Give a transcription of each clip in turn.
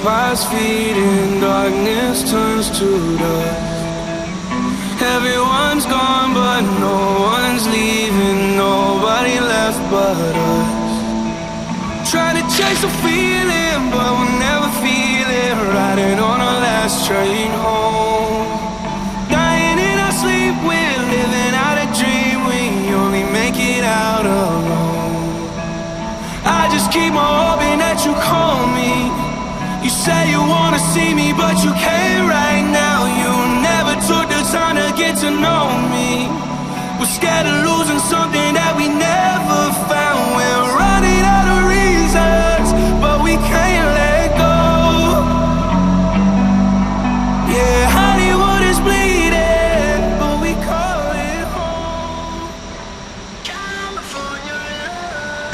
pies feeding, darkness turns to dust. Everyone's gone but no one's leaving, nobody left but us. Trying to chase a feeling but we'll never feel it, riding on our last train home. Dying in our sleep, we're living out a dream, we only make it out alone. I just keep on hoping that you call me. You say you wanna see me, but you can't right now. You never took the time to get to know me. We're scared of losing something that we never found. We're running out of reasons, but we can't let go. Yeah, Hollywood is bleeding, but we call it home. California love.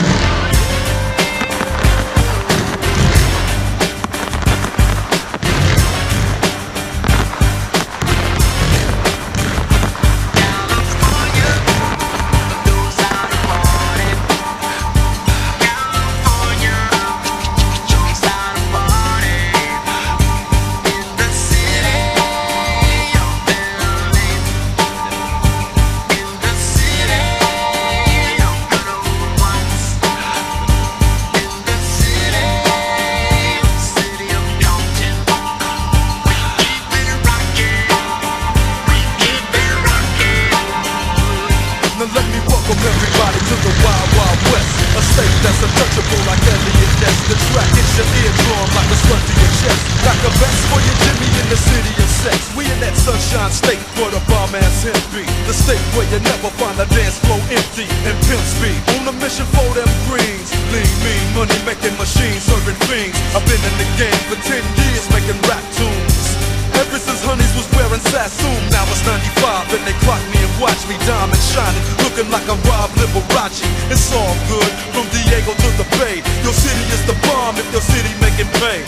It's all good, from Diego to the Bay. Your city is the bomb if your city making pay.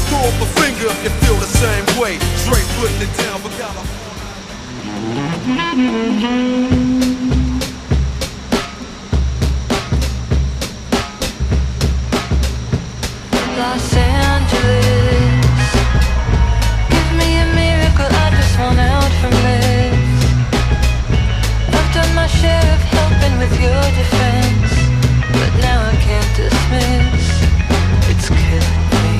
Throw up a finger if you feel the same way. Straight putting it down for Los Angeles, give me a miracle, I just want out from this. I've done my share of helping with your defense, but now I can't dismiss. It's killing me.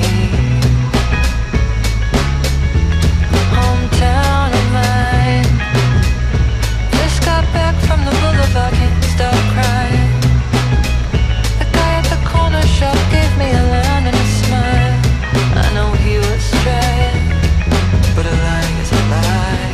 Hometown of mine, just got back from the boulevard, can't stop crying. The guy at the corner shop gave me a line and a smile. I know he was trying, but a lie is a lie.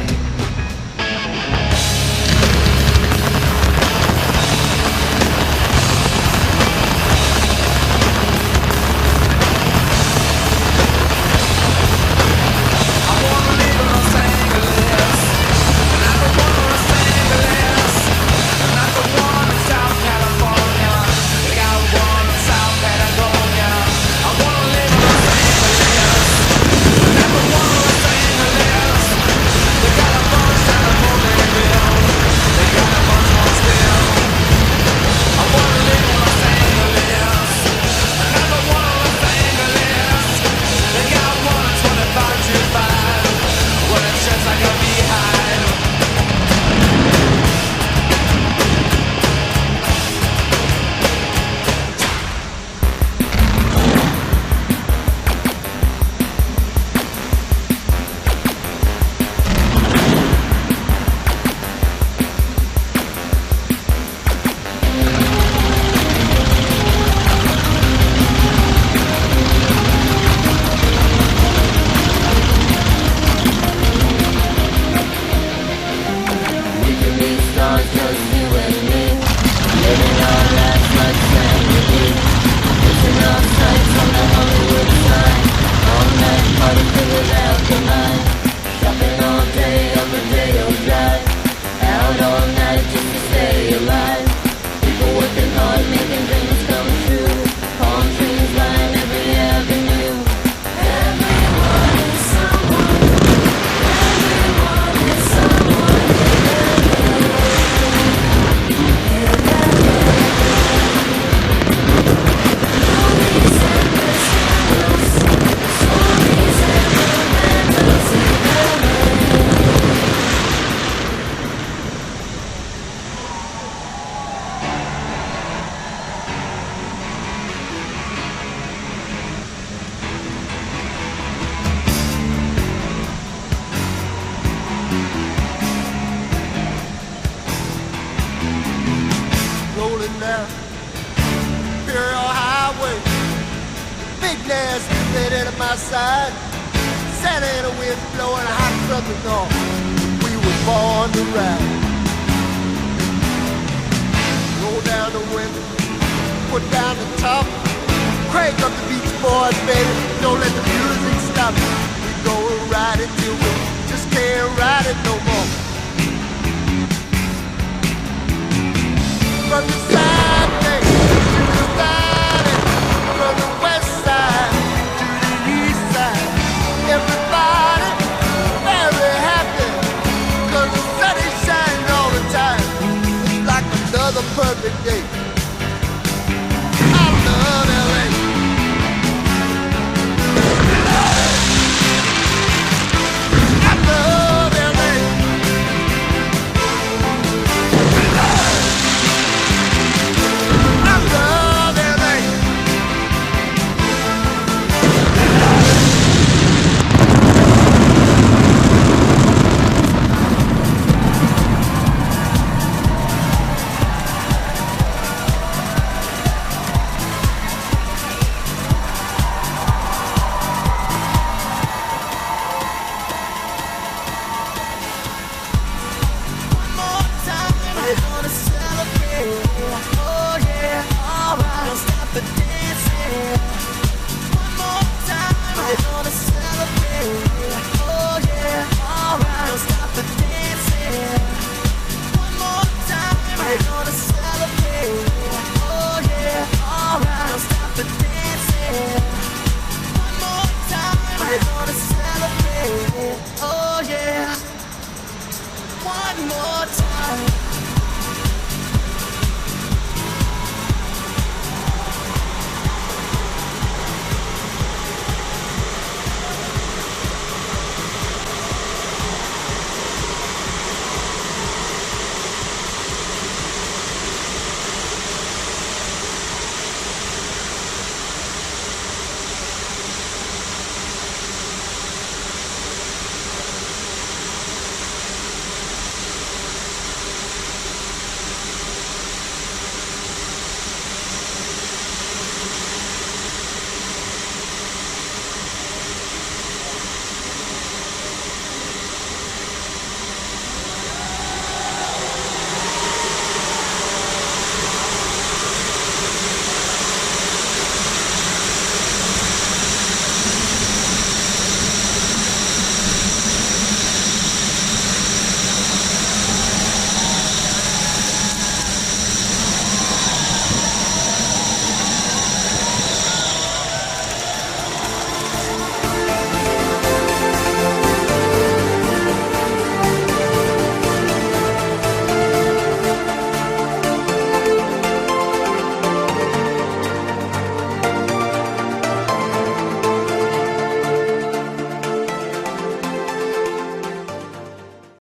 rolling down Imperial Highway. Big nasty lady at my side, Santa Ana wind blowing hot from the north. We were born to ride. Roll down the window, put down the top, crank up the Beach Boys, baby. Don't let the music stop. We go ride it till we just can't ride it no more. From the side day to the valley, from the west side to the east side, everybody very happy, 'cause the sun is shining all the time. It's like another perfect day.